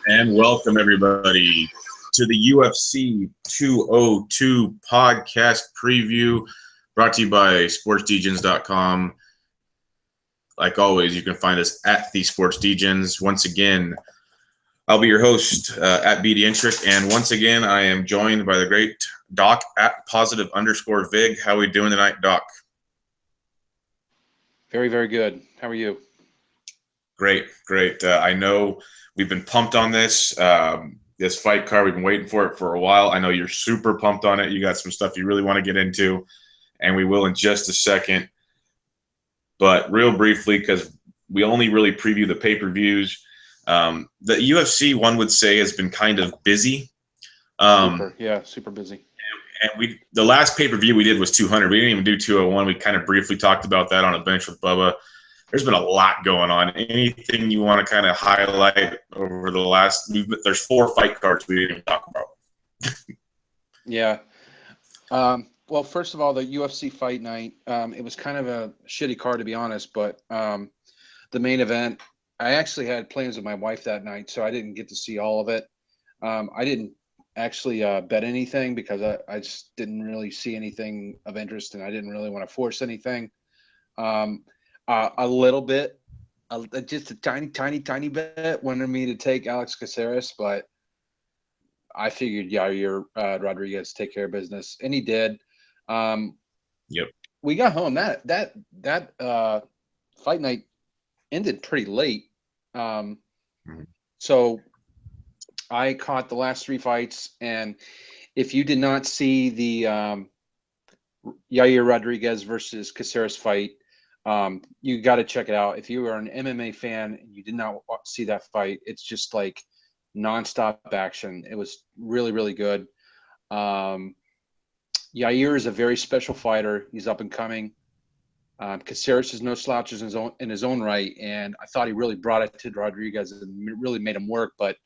And welcome everybody to the UFC 202 podcast preview brought to you by sportsdegens.com. Like always, you can find us at the SportsDegens. Once again, I'll be your host at BDintric, and once again, I am joined by the great Dawk at @positive_Vig. How are we doing tonight, Dawk? Very, very good. How are you? Great. I know we've been pumped on this this fight card. We've been waiting for it for a while. I know you're super pumped on it. You got some stuff you really want to get into, and we will in just a second. But real briefly, because we only really preview the pay-per-views, the UFC, one would say, has been kind of busy. Super busy. And the last pay-per-view we did was 200. We didn't even do 201. We kind of briefly talked about that on a bench with Bubba. There's been a lot going on. Anything you want to kind of highlight over the last – there's 4 fight cards we didn't even talk about. Yeah. Well, first of all, the UFC fight night, it was kind of a shitty card, to be honest, but the main event, I actually had plans with my wife that night, so I didn't get to see all of it. I didn't actually bet anything because I just didn't really see anything of interest, and I didn't really want to force anything. A little bit, just a tiny bit wanted me to take Alex Caceres, but I figured Yair Rodriguez take care of business, and he did. Yep. We got home. That fight night ended pretty late. So I caught the last 3 fights, and if you did not see the Yair Rodriguez versus Caceres fight, you got to check it out. If you are an MMA fan and you did not see that fight, it's just like nonstop action. It was really, really good. Yair is a very special fighter. He's up and coming. Caceres is no slouches in his own right, and I thought he really brought it to Rodriguez and really made him work. But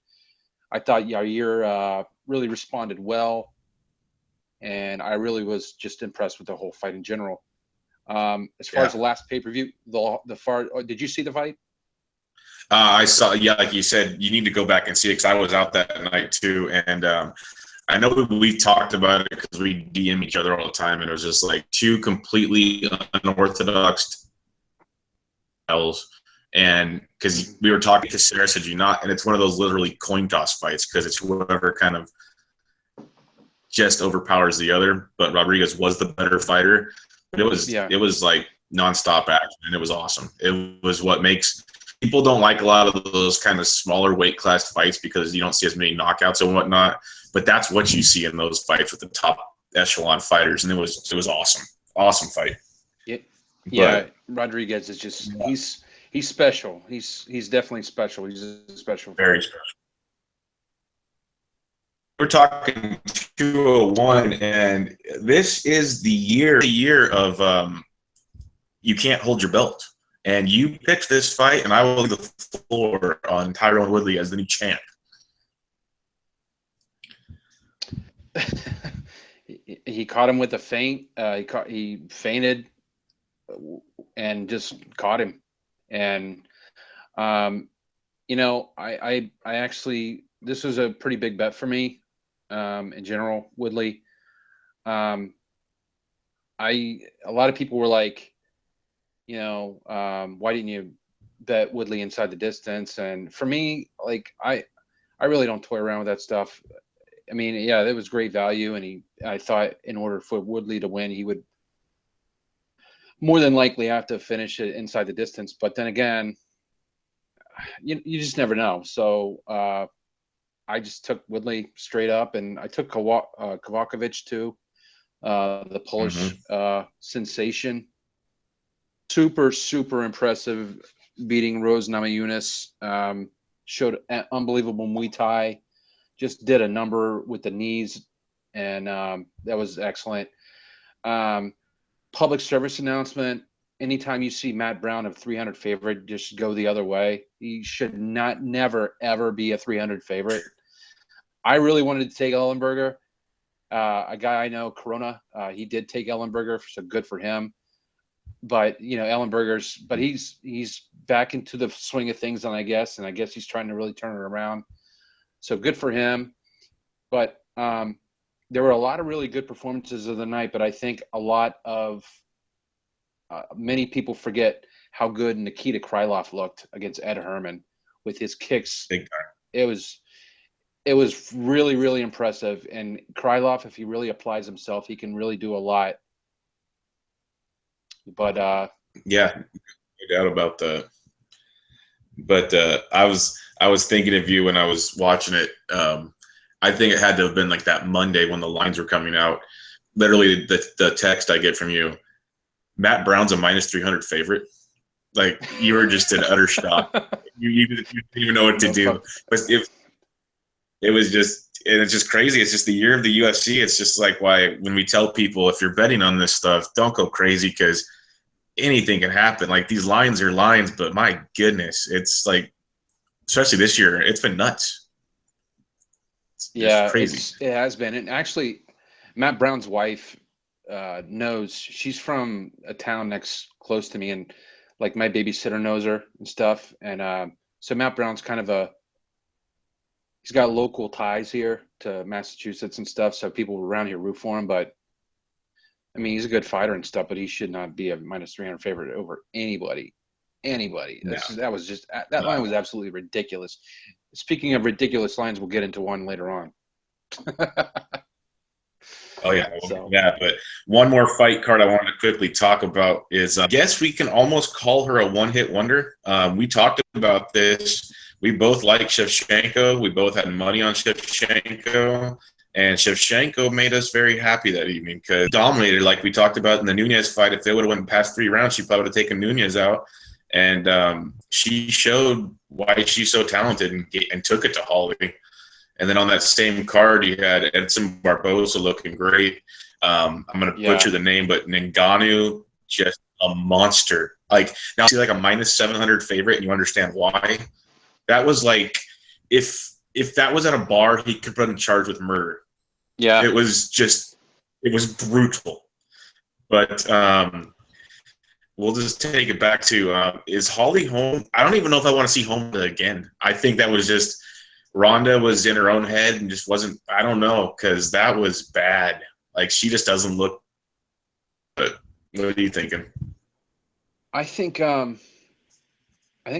I thought Yair really responded well, and I really was just impressed with the whole fight in general. As far as the last pay-per-view, did you see the fight? I saw, like you said, you need to go back and see it because I was out that night too. And I know we talked about it because we DM each other all the time, and it was just like 2 completely unorthodox styles. And because we were talking to Sarah, said you not, and it's one of those literally coin toss fights because it's whoever kind of just overpowers the other. But Rodriguez was the better fighter. But it was like nonstop action, and it was awesome. It was what makes people don't like a lot of those kind of smaller weight class fights because you don't see as many knockouts and whatnot. But that's what you see in those fights with the top echelon fighters, and it was awesome fight. Yeah, Rodriguez is just he's special. He's definitely special. He's a special, very special. We're talking 201, and this is the year of you can't hold your belt. And you picked this fight, and I will leave the floor on Tyron Woodley as the new champ. He caught him with a feint. He feinted and just caught him. And I actually, this was a pretty big bet for me. In general, Woodley. A lot of people were like, why didn't you bet Woodley inside the distance? And for me, like I really don't toy around with that stuff. I mean, yeah, that was great value, and I thought in order for Woodley to win, he would more than likely have to finish it inside the distance. But then again, you just never know. So I just took Woodley straight up, and I took Kovacevic too, the Polish sensation. Super impressive, beating Rose Namajunas. Showed unbelievable Muay Thai. Just did a number with the knees, and that was excellent. Public service announcement. Anytime you see Matt Brown of 300 favorite, just go the other way. He should never, ever be a 300 favorite. I really wanted to take Ellenberger. A guy I know, Corona, he did take Ellenberger, so good for him. But but he's back into the swing of things, and I guess he's trying to really turn it around. So good for him. But there were a lot of really good performances of the night, but I think a lot of many people forget how good Nikita Krylov looked against Ed Herman with his kicks. Big time. It was really, really impressive. And Krylov, if he really applies himself, he can really do a lot. But Yeah, no doubt about that. But I was thinking of you when I was watching it. I think it had to have been like that Monday when the lines were coming out. Literally, the text I get from you, Matt Brown's a minus 300 favorite. Like, you were just in utter shock. You didn't even know what to do. But if it was just, and it's just crazy. It's just the year of the UFC. It's just like why when we tell people if you're betting on this stuff, don't go crazy because anything can happen. Like, these lines are lines, but my goodness, it's like, especially this year, it's been nuts. It's just crazy. it has been. And actually, Matt Brown's wife knows. She's from a town close to me, and like my babysitter knows her and stuff. And so Matt Brown's kind of he's got local ties here to Massachusetts and stuff. So people around here root for him. But I mean, he's a good fighter and stuff, but he should not be a minus 300 favorite over anybody. No. That was just that line was absolutely ridiculous. Speaking of ridiculous lines, we'll get into one later on. Oh yeah, So. yeah. But one more fight card I wanted to quickly talk about is, I guess we can almost call her a one-hit wonder. We talked about this. We both like Shevchenko. We both had money on Shevchenko, and Shevchenko made us very happy that evening because dominated, like we talked about in the Nunes fight. If they would have went past 3 rounds, she probably would have taken Nunes out. And she showed why she's so talented and took it to Holly. And then on that same card, you had Edson Barbosa looking great. I'm going to butcher the name, but Ngannou, just a monster. Like, now see like a minus 700 favorite, and you understand why. That was like, if that was at a bar, he could put him charged with murder. Yeah. It was brutal. But we'll just take it back to, is Holly home? I don't even know if I want to see home again. I think that was just, Ronda was in her own head and just wasn't, I don't know, because that was bad. Like, she just doesn't look good. What are you thinking? I think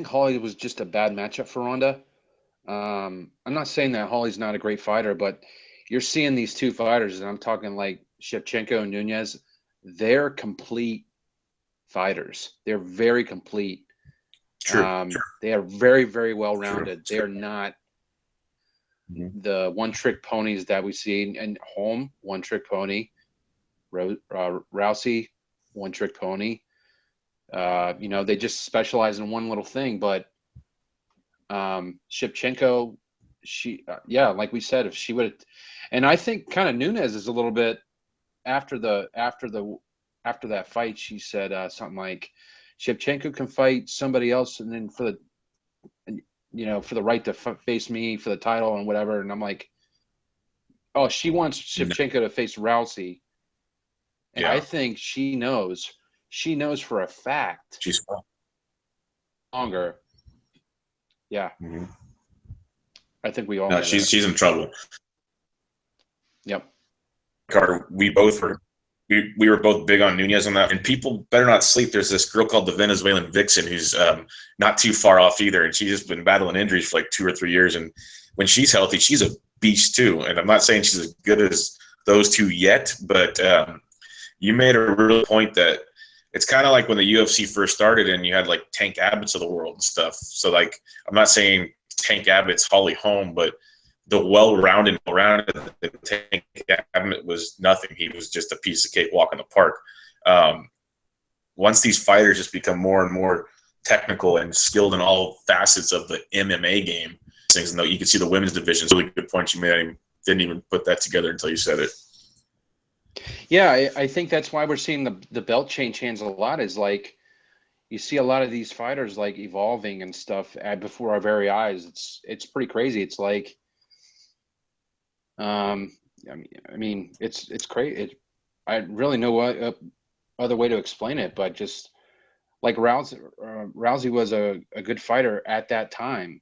Holly was just a bad matchup for Ronda. I'm not saying that Holly's not a great fighter, but you're seeing these two fighters, and I'm talking like Shevchenko and Nunes. They're complete fighters. They're very complete. True. They are very, very well rounded. They are not the one-trick ponies that we see in Holm, one-trick pony. Rousey, one-trick pony. They just specialize in one little thing. But Shevchenko, like we said, if she would, and I think kind of Nunes is a little bit after that fight. She said something like, Shevchenko can fight somebody else, and then for the right to face me for the title and whatever. And I'm like, oh, she wants Shevchenko to face Rousey. And I think she knows for a fact she's longer. Yeah. Mm-hmm. I think we all know she's in trouble. Yep. Carter, we were both big on Nunes on that, and people better not sleep. There's this girl called the Venezuelan Vixen who's not too far off either, and she's just been battling injuries for like 2 or 3 years. And when she's healthy, she's a beast too. And I'm not saying she's as good as those two yet, but you made a real point that it's kind of like when the UFC first started, and you had like Tank Abbott's of the world and stuff. So like, I'm not saying Tank Abbott's Holly Holm, but the well-rounded Tank Abbott was nothing. He was just a piece of cake walk in the park. Once these fighters just become more and more technical and skilled in all facets of the MMA game, things, and you can see the women's division. It's a really good point you made. I didn't even put that together until you said it. Yeah, I think that's why we're seeing the belt change hands a lot. Is like, you see a lot of these fighters like evolving and stuff before our very eyes. It's pretty crazy. It's like, I mean, it's crazy. I really know what other way to explain it, but just like Rousey was a good fighter at that time,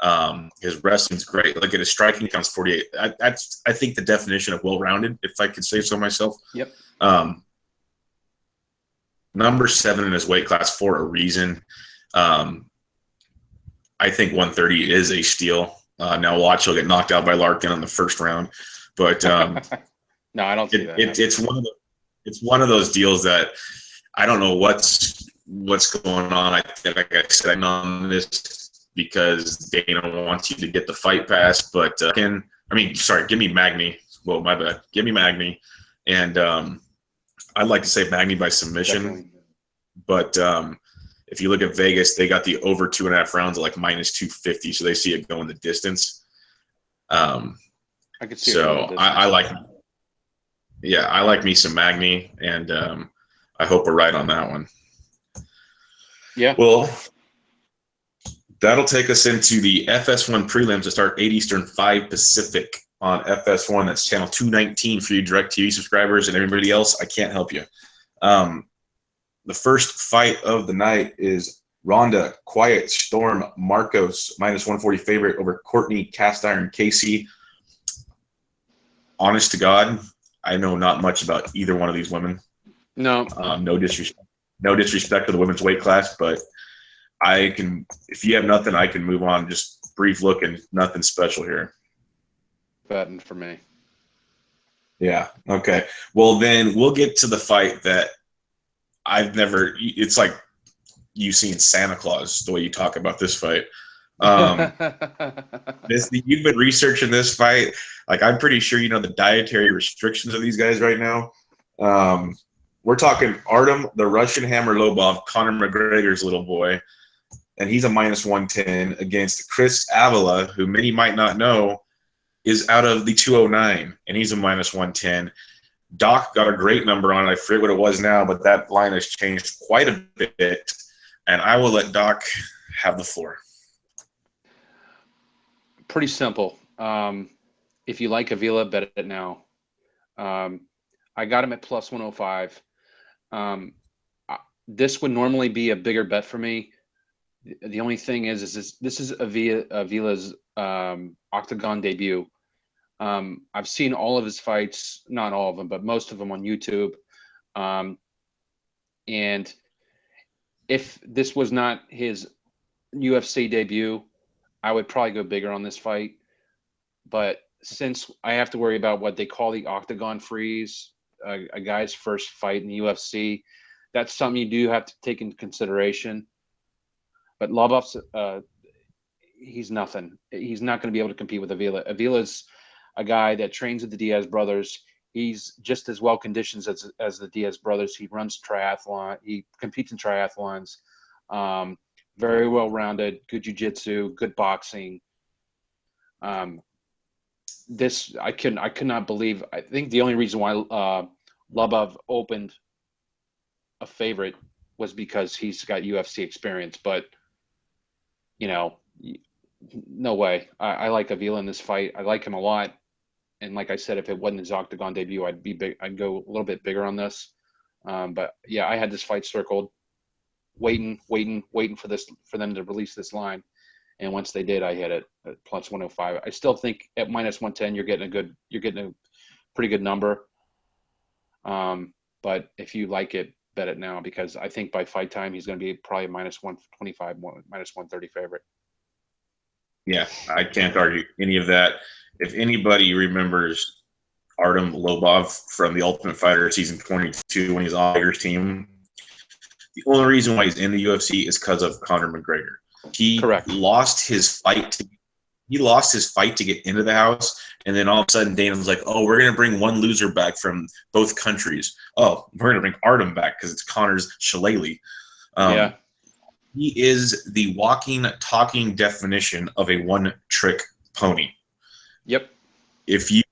His wrestling's great. Look at his striking counts 48. That's I think the definition of well-rounded, if I could say so myself. Yep. Number 7 in his weight class for a reason. I think 130 is a steal. Now watch, he'll get knocked out by Larkin on the first round, but no, I don't see that. It's one of those deals that I don't know what's going on. Like I said, I'm on this because Dana wants you to get the fight pass, but give me Magny. Well, my bad. Give me Magny, and I'd like to say Magny by submission. Definitely. But if you look at Vegas, they got the over 2.5 rounds at like minus 250, so they see it going the distance. I could see. So I like me some Magny, and I hope we're right on that one. Yeah. Well, that'll take us into the FS1 prelims to start 8 Eastern, 5 Pacific on FS1. That's channel 219 for you DirecTV subscribers and everybody else. I can't help you. The first fight of the night is Ronda Quiet Storm Marcos, minus 140 favorite over Courtney Cast Iron Casey. Honest to God, I know not much about either one of these women. No. No disrespect to the women's weight class, but I can. If you have nothing, I can move on. Just brief look and nothing special here. Betting for me. Yeah. Okay. Well, then we'll get to the fight that I've never. It's like you seeing Santa Claus the way you talk about this fight. You've been researching this fight. Like, I'm pretty sure you know the dietary restrictions of these guys right now. We're talking Artem, the Russian Hammer Lobov, Conor McGregor's little boy, and he's a minus 110 against Chris Avila, who many might not know is out of the 209, and he's a minus 110. Doc got a great number on it. I forget what it was now, but that line has changed quite a bit, and I will let Doc have the floor. Pretty simple. If you like Avila, bet it now. I got him at plus 105. This would normally be a bigger bet for me. The only thing is this is Avila's octagon debut. I've seen all of his fights, not all of them, but most of them on YouTube. And if this was not his UFC debut, I would probably go bigger on this fight. But since I have to worry about what they call the octagon freeze, a guy's first fight in the UFC, that's something you do have to take into consideration. But Lobov's, he's nothing. He's not going to be able to compete with Avila. Avila's a guy that trains with the Diaz brothers. He's just as well conditioned as the Diaz brothers. He runs triathlon. He competes in triathlons. Very well-rounded, good jiu-jitsu, good boxing. This I could not believe. I think the only reason why Lobov opened a favorite was because he's got UFC experience. But no way. I like Avila in this fight. I like him a lot. And like I said, if it wasn't his octagon debut, I'd go a little bit bigger on this. But yeah, I had this fight circled, waiting for them to release this line. And once they did, I hit it at plus 105. I still think at minus 110, you're getting a pretty good number. But if you like it, bet it now, because I think by fight time he's going to be probably minus 125, minus 130 favorite. Yeah, I can't argue any of that. If anybody remembers Artem Lobov from The Ultimate Fighter season 22 when he's on Tiger's team, the only reason why he's in the UFC is because of Conor McGregor. He lost his fight to get into the house, and then all of a sudden Dana was like, "Oh, we're gonna bring one loser back from both countries. Oh, we're gonna bring Artem back because it's Conor's shillelagh." Yeah. He is the walking, talking definition of a one-trick pony. Yep. If you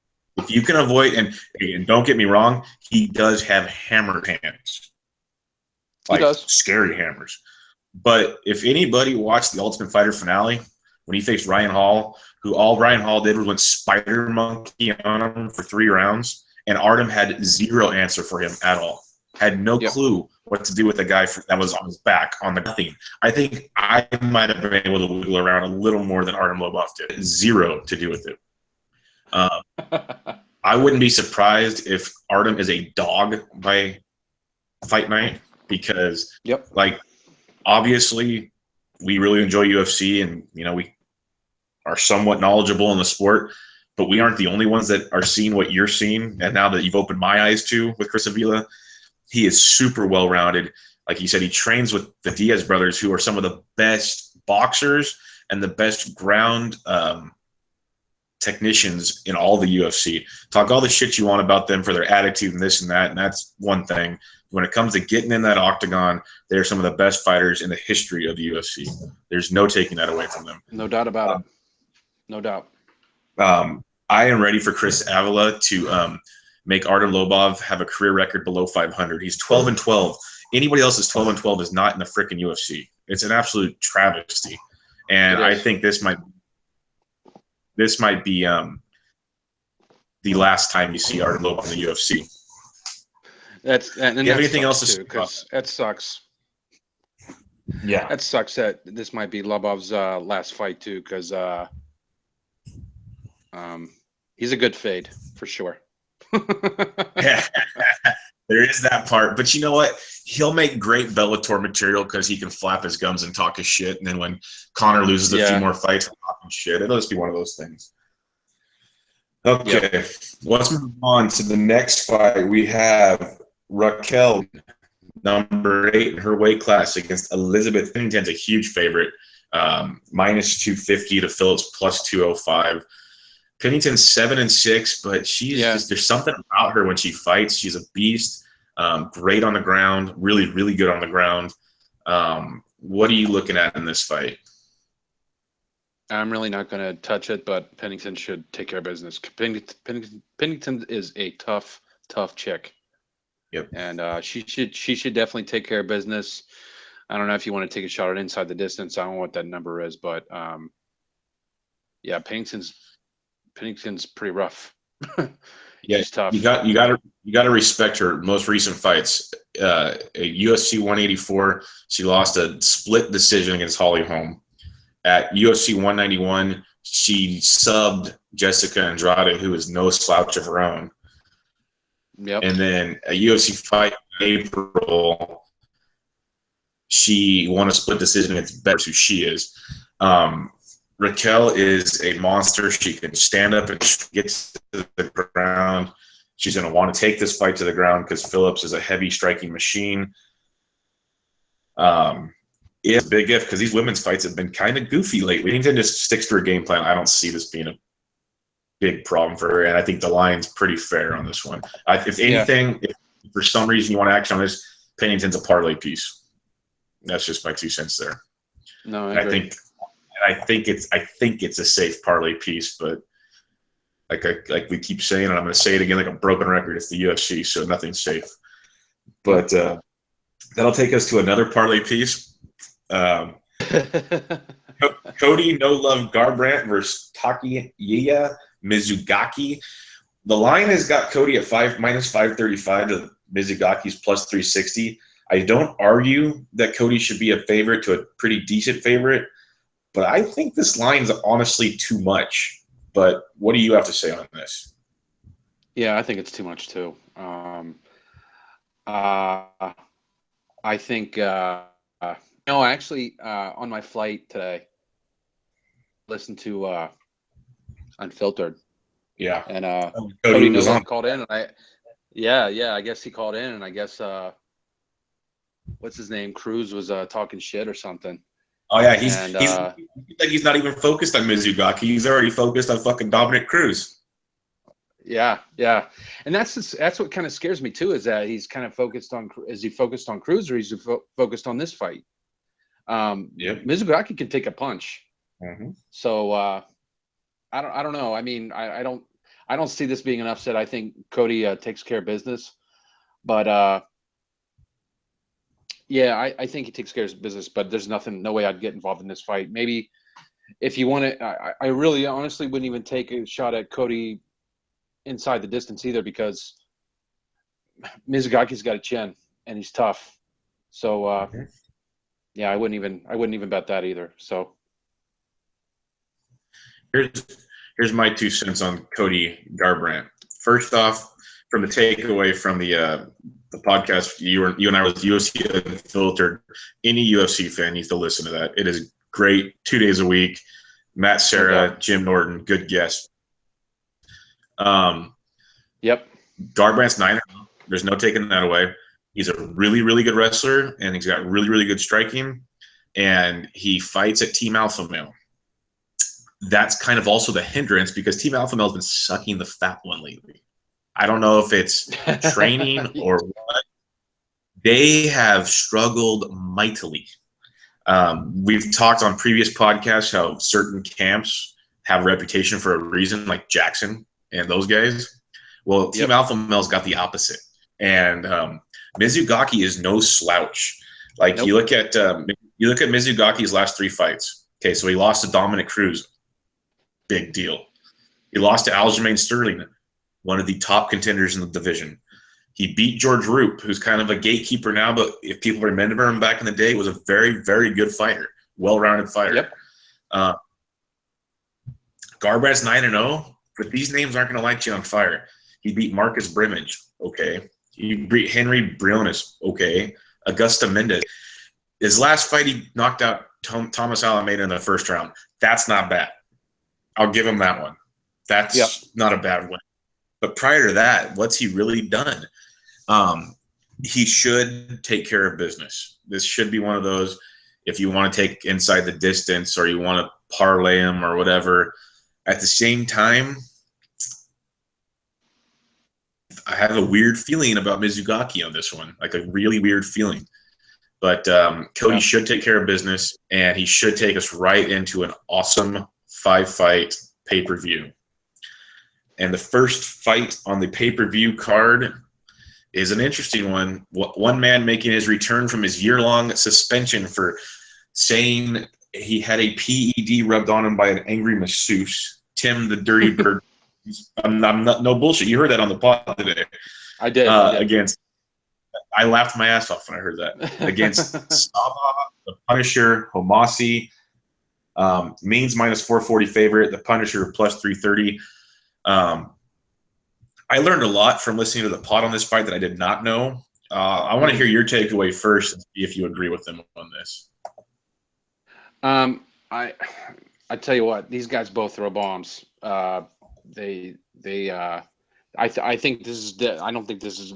can avoid, and don't get me wrong, he does have hammer hands. Like, he does. Scary hammers. But if anybody watched the Ultimate Fighter finale, when he faced Ryan Hall, who all Ryan Hall did was went spider monkey on him for 3 rounds, and Artem had zero answer for him at all. had no Yep. clue what to do with a guy that was on his back on the nothing. I think I might have been able to wiggle around a little more than Artem Lobov did. Zero to do with it. I wouldn't be surprised if Artem is a dog by fight night because, Yep. like, obviously we really enjoy UFC and, you know, we are somewhat knowledgeable in the sport, but we aren't the only ones that are seeing what you're seeing. And now that you've opened my eyes to with Chris Avila, he is super well-rounded. Like you said, he trains with the Diaz brothers, who are some of the best boxers and the best ground technicians in all the UFC. Talk all the shit you want about them for their attitude and this and that, and that's one thing. When it comes to getting in that octagon, they're some of the best fighters in the history of the UFC. There's no taking that away from them. No doubt about it. No doubt. I am ready for Chris Avila to make Artem Lobov have a career record below 500. He's 12-12. Anybody else is 12-12 is not in the freaking UFC. It's an absolute travesty. And I think this might be the last time you see Artem Lobov in the UFC. And you have anything else to say? Because that sucks. Yeah, that sucks. That this might be Lobov's last fight too, because he's a good fade for sure. yeah. There is that part, but you know what? He'll make great Bellator material because he can flap his gums and talk his shit. And then when Conor loses a few more fights, talking shit, it'll just be one of those things. Okay, let's move on to the next fight. We have Raquel, number 8 in her weight class, against Elizabeth Pennington's a huge favorite, minus 250 to Phillips plus 205. Pennington's 7-6, but she's just, there's something about her when she fights. She's a beast, great on the ground, really, really good on the ground. What are you looking at in this fight? I'm really not going to touch it, but Pennington should take care of business. Pennington is a tough chick. Yep. And she should definitely take care of business. I don't know if you want to take a shot at inside the distance. I don't know what that number is, but yeah, Pennington's pretty rough. She's tough. You got to respect her most recent fights. At UFC 184, she lost a split decision against Holly Holm. At UFC 191, she subbed Jessica Andrade, who is no slouch of her own. Yep. And then a UFC fight in April, she won a split decision against Better, who she is. Raquel is a monster. She can stand up and get to the ground. She's going to want to take this fight to the ground because Phillips is a heavy striking machine. It's a big if because these women's fights have been kind of goofy lately. Pennington just sticks to her game plan. I don't see this being a big problem for her, and I think the line's pretty fair on this one. If anything, if for some reason you want to action on this, Pennington's a parlay piece. That's just my 2 cents there. No, I agree. I think it's a safe parlay piece, but like we keep saying, and I'm going to say it again like a broken record, it's the UFC, so nothing's safe. But that'll take us to another parlay piece. Cody No Love Garbrandt versus Takeya Mizugaki. The line has got Cody at minus 535 to Mizugaki's plus 360. I don't argue that Cody should be a favorite to a pretty decent favorite, but I think this line's honestly too much. But what do you have to say on this? Yeah, I think it's too much too. I think no, actually, on my flight today, listened to Unfiltered. Yeah, and Cody was on. Called in, and I guess he called in, and I guess what's his name, Cruz was talking shit or something. Oh yeah, he's not even focused on Mizugaki. He's already focused on fucking Dominic Cruz. Yeah, and that's what kind of scares me too, is that he's kind of focused on. Is he focused on Cruz, or is he focused on this fight? Mizugaki can take a punch. Mm-hmm. So I don't know. I mean, I don't see this being an upset. I think Cody takes care of business, but I think he takes care of business. But there's no way I'd get involved in this fight. Maybe if you want to, I really honestly wouldn't even take a shot at Cody inside the distance either, because Mizugaki's got a chin. and he's tough. So Mhm. yeah, I wouldn't even bet that either. So Here's my 2 cents on Cody Garbrandt. First off, from the takeaway from the podcast, you and I was UFC Unfiltered. Any UFC fan needs to listen to that. It is great. 2 days a week. Matt no Serra, doubt. Jim Norton, good guest. Um, Yep. Garbrandt's 9. There's no taking that away. He's a really, really good wrestler, and he's got really, really good striking. And he fights at Team Alpha Male. That's kind of also the hindrance because Team Alpha Male has been sucking the fat one lately. I don't know if it's training or what. They have struggled mightily. We've talked on previous podcasts how certain camps have a reputation for a reason, like Jackson and those guys. Well, Team Yep. Alpha Male's got the opposite. And Mizugaki is no slouch. Like Nope. you look at Mizugaki's last 3 fights. Okay, so he lost to Dominic Cruz. Big deal. He lost to Aljamain Sterling, one of the top contenders in the division. He beat George Roop, who's kind of a gatekeeper now, but if people remember him back in the day, was a very, very good fighter, well-rounded fighter. Yep. Garbrandt's 9-0, but these names aren't going to light you on fire. He beat Marcus Brimage, okay. He beat Henry Briones, okay. Augusta Mendez. His last fight, he knocked out Thomas Alameda in the first round. That's not bad. I'll give him that one. That's not a bad win. But prior to that, what's he really done? He should take care of business. This should be one of those, if you want to take inside the distance or you want to parlay him or whatever. At the same time, I have a weird feeling about Mizugaki on this one, like a really weird feeling. But Cody should take care of business, and he should take us right into an awesome 5-fight pay-per-view. And the first fight on the pay-per-view card is an interesting one. One man making his return from his year-long suspension for saying he had a PED rubbed on him by an angry masseuse, Tim the Dirty Bird. I'm not, no bullshit. You heard that on the pod today. I did. I laughed my ass off when I heard that. Against Saba, the Punisher, Homasi, Means minus 440 favorite, the Punisher plus 330. I learned a lot from listening to the pod on this fight that I did not know. I want to hear your takeaway first and see if you agree with them on this. I tell you what, these guys both throw bombs. I think this is. I don't think this is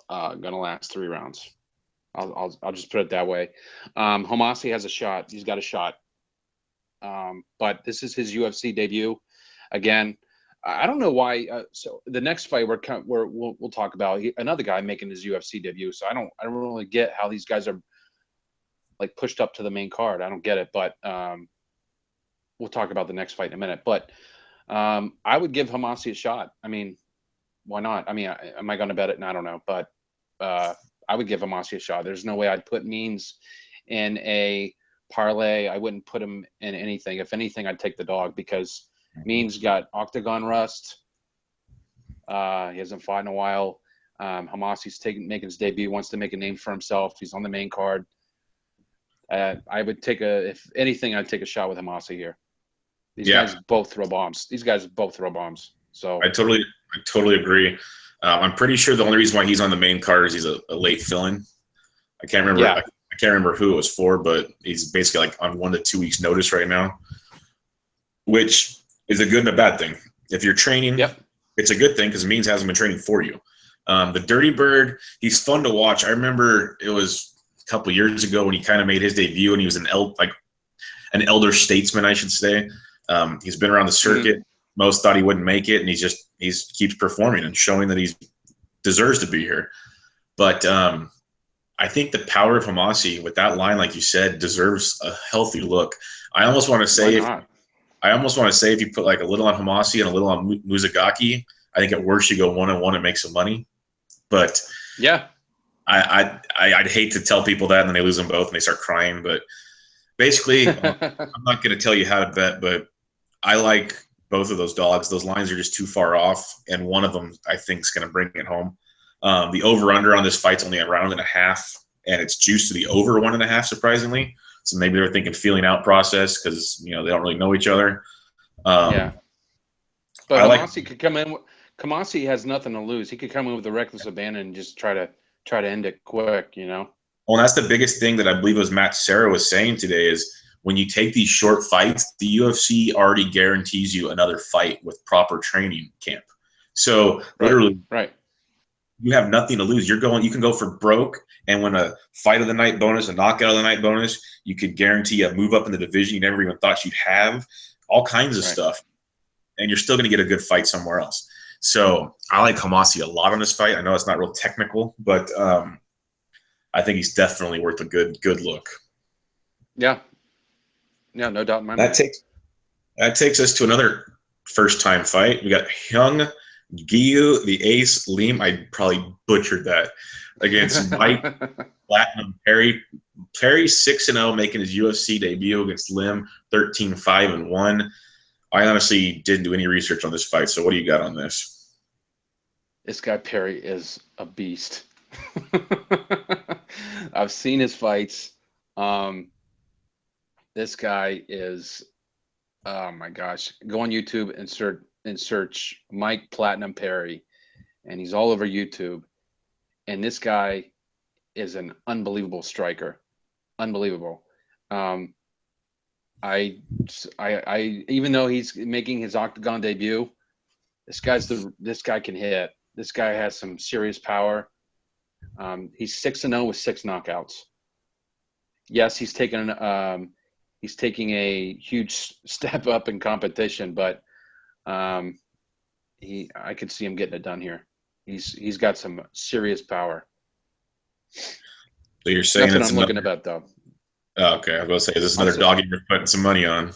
gonna last 3 rounds. I'll just put it that way. Homasi has a shot. He's got a shot. But this is his UFC debut. Again, I don't know why. So the next fight we'll talk about another guy making his UFC debut. So I don't really get how these guys are like pushed up to the main card. I don't get it. But we'll talk about the next fight in a minute. But I would give Homasi a shot. I mean, why not? I mean, am I going to bet it? And I don't know. But I would give Homasi a shot. There's no way I'd put Means in a parlay. I wouldn't put him in anything. If anything, I'd take the dog because Means got octagon rust. He hasn't fought in a while. Homasi's making his debut, wants to make a name for himself. He's on the main card. I would if anything, I'd take a shot with Homasi here. These guys both throw bombs. So I totally agree. I'm pretty sure the only reason why he's on the main card is he's a late fill-in. I can't remember. Yeah. I can't remember who it was for, but he's basically like on 1 to 2 weeks notice right now, which is a good and a bad thing. If you're training, it's a good thing because Means hasn't been training for you. The Dirty Bird, he's fun to watch. I remember it was a couple of years ago when he kind of made his debut, and he was an elder statesman, I should say. He's been around the circuit. Most thought he wouldn't make it, and he keeps performing and showing that he deserves to be here. But I think the power of Homasi with that line, like you said, deserves a healthy look. I almost want to say if you put like a little on Homasi and a little on Muzugaki, I think at worst you go 1-1 and make some money. But yeah, I'd hate to tell people that and then they lose them both and they start crying. But basically, I'm not going to tell you how to bet, but I like both of those dogs. Those lines are just too far off, and one of them I think is going to bring it home. The over-under on this fight's only a round and a half, and it's juiced to the over 1.5, surprisingly. So maybe they're thinking feeling out process because, they don't really know each other. Yeah. But I like. Hamasi could come in. Kamasi has nothing to lose. He could come in with a reckless abandon and just try to end it quick. Well, and that's the biggest thing that I believe it was Matt Serra was saying today is when you take these short fights, the UFC already guarantees you another fight with proper training camp. So literally, right. You have nothing to lose. You can go for broke and win a fight of the night bonus, a knockout of the night bonus. You could guarantee a move up in the division you never even thought you'd have, all kinds of stuff. And you're still going to get a good fight somewhere else. So I like Hamasi a lot on this fight. I know it's not real technical, but I think he's definitely worth a good look. Yeah. Yeah, no doubt in my mind. That takes us to another first-time fight. We got Hyung Gyu, the Ace Lim. I probably butchered that, against Mike Platinum Perry. Perry 6-0, making his UFC debut against Lim, 13-5-1. I honestly didn't do any research on this fight, so what do you got on this? This guy Perry is a beast. I've seen his fights. This guy is, oh my gosh, go on YouTube and search Mike Platinum Perry, and he's all over YouTube. And this guy is an unbelievable striker, unbelievable. I even though he's making his octagon debut, this guy can hit. This guy has some serious power. He's 6-0 with 6 knockouts. Yes, he's taking a huge step up in competition, but I could see him getting it done here. He's got some serious power. So you're saying Nothing it's I'm looking about though. Oh, okay, I was going to say, is this another doggy you're putting some money on?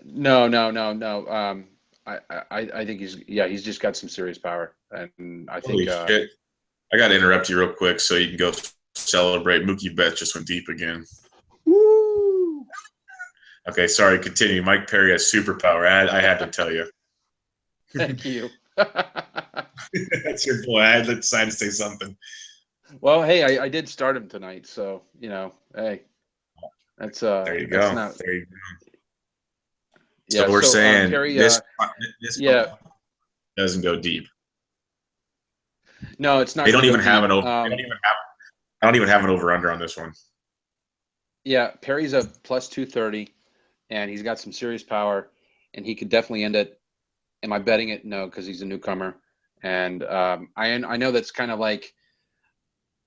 No. I think he's just got some serious power, and I think. Holy shit! I got to interrupt you real quick so you can go celebrate. Mookie Betts just went deep again. Woo! Okay, sorry. Continue. Mike Perry has superpower. I had to tell you. Thank you. That's your boy. I had to decide to say something. Well, hey, I did start him tonight, so hey, that's there you go. Not, there you go. Yeah, so we're saying Perry, this doesn't go deep. No, it's not. They don't even have an over. I don't even have an over under on this one. Yeah, Perry's a plus 230, and he's got some serious power, and he could definitely end it. Am I betting it? No, because he's a newcomer, and I know that's kind of like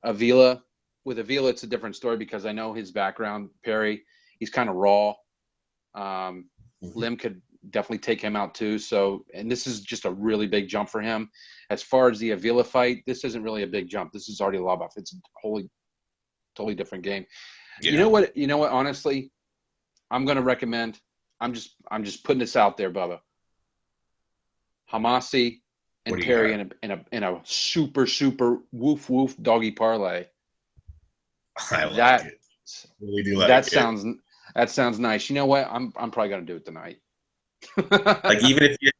Avila. With Avila, it's a different story because I know his background. Perry, he's kind of raw. Lim could definitely take him out too. So, and this is just a really big jump for him. As far as the Avila fight, this isn't really a big jump. This is already a lob off. It's a totally different game. Yeah. You know what? Honestly, I'm going to recommend. I'm just putting this out there, Bubba. Hamasi and Perry in a super woof doggy parlay. I like it. Really do like it. That sounds nice. You know what? I'm probably gonna do it tonight. Like even if you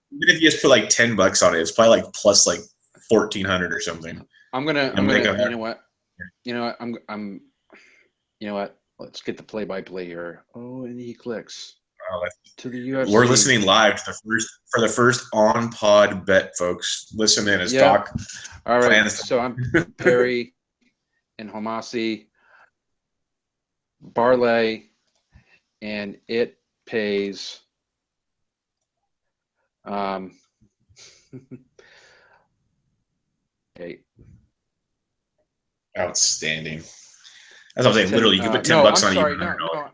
just put like $10 on it, it's probably like plus like 1,400 or something. I'm gonna you know what? Let's get the play-by-play here. Oh, and he clicks to the UFC. We're listening live to the first on pod bet, folks. Listen in as Dawk. All right. So I'm Perry and Hamasi parlay, and it pays okay. Outstanding. That's what I'm saying. Literally, you can put $10 on it. No,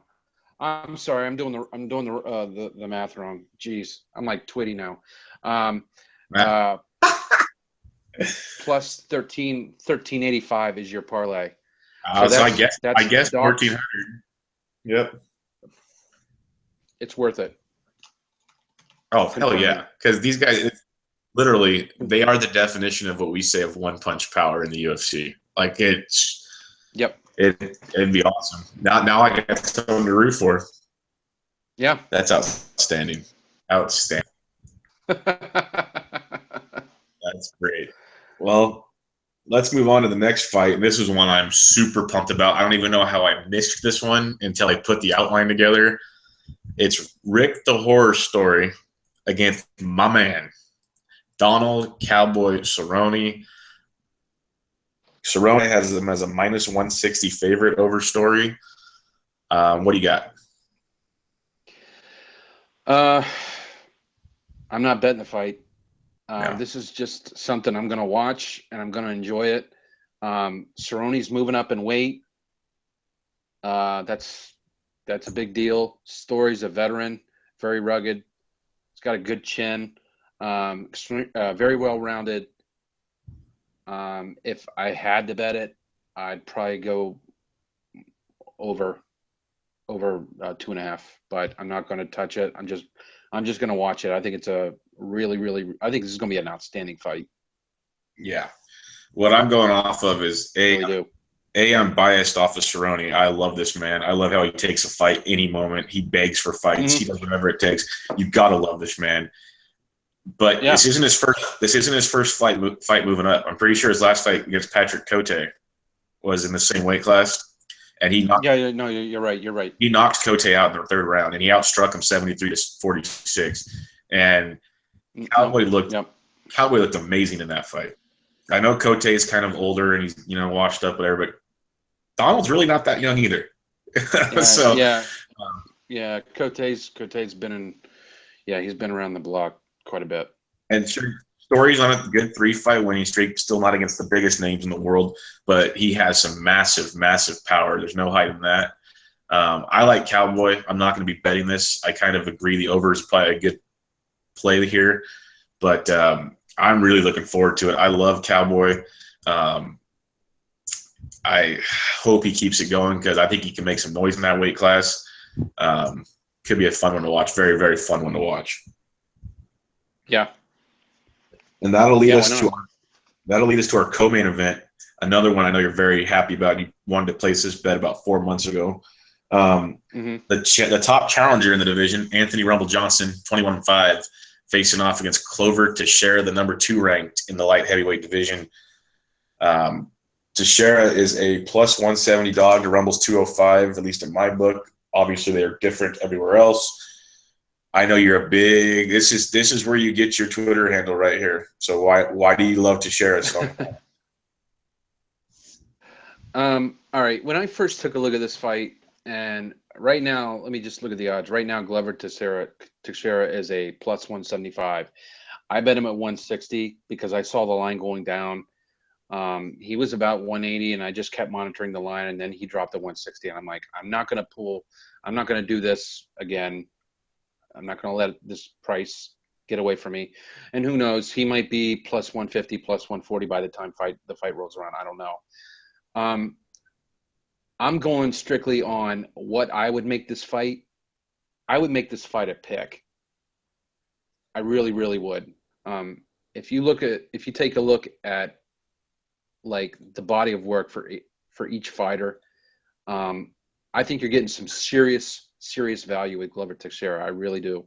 I'm sorry. I'm doing the math wrong. Jeez, I'm like Twitty now. Plus 1385 is your parlay. So I guess 1,400. Yep. It's worth it. Oh, hell yeah. Because these guys, literally, they are the definition of what we say of one-punch power in the UFC. Like, it's... Yep. It'd be awesome. Now I got something to root for. Yeah. That's outstanding. Outstanding. That's great. Well, let's move on to the next fight. And this is one I'm super pumped about. I don't even know how I missed this one until I put the outline together. It's Rick the Horror Story against my man, Donald Cowboy Cerrone. Cerrone has him as a minus 160 favorite over Story. What do you got? I'm not betting the fight. No. This is just something I'm going to watch and I'm going to enjoy it. Cerrone's moving up in weight. That's a big deal. Story's a veteran, very rugged. He's got a good chin, very well rounded. If I had to bet it, I'd probably go over 2.5. But I'm not going to touch it. I'm just going to watch it. I think it's a I think this is going to be an outstanding fight. Yeah. What I'm going off of is I'm biased off of Cerrone. I love this man. I love how he takes a fight any moment. He begs for fights. Mm-hmm. He does whatever it takes. You gotta love this man. But yeah. This isn't his first fight moving up. I'm pretty sure his last fight against Patrick Cote was in the same weight class, and he knocked. Yeah, no, you're right. You're right. He knocked Cote out in the third round, and he outstruck him 73-46. And Cowboy looked amazing in that fight. I know Cote is kind of older and he's washed up, whatever, but Donald's really not that young either. Cote's been he's been around the block quite a bit. And sure, Story's on a good 3-fight winning streak, still not against the biggest names in the world, but he has some massive, massive power. There's no hiding that. I like Cowboy. I'm not going to be betting this. I kind of agree the over is probably a good play here, but I'm really looking forward to it. I love Cowboy. I hope he keeps it going because I think he can make some noise in that weight class. Could be a fun one to watch. Very, very fun one to watch. Yeah. And that'll lead us to our co-main event. Another one I know you're very happy about. You wanted to place this bet about 4 months ago. The top challenger in the division, Anthony Rumble Johnson, 21-5, facing off against Glover Teixeira, the number 2 ranked in the light heavyweight division. Teixeira is a plus 170 dog to Rumble's 205, at least in my book. Obviously, they're different everywhere else. I know you're a big. This is where you get your Twitter handle right here. So why do you love Teixeira so much? All right. When I first took a look at this fight, and right now, let me just look at the odds. Right now, Glover Teixeira is a plus 175. I bet him at 160 because I saw the line going down. He was about 180, and I just kept monitoring the line, and then he dropped to 160. And I'm like, I'm not going to do this again. I'm not going to let this price get away from me. And who knows? He might be plus 150, plus 140 by the time the fight rolls around. I don't know. I'm going strictly on what I would make this fight. I would make this fight a pick. I really, really would. If you take a look at like the body of work for each fighter, I think you're getting some serious value with Glover Teixeira. I really do.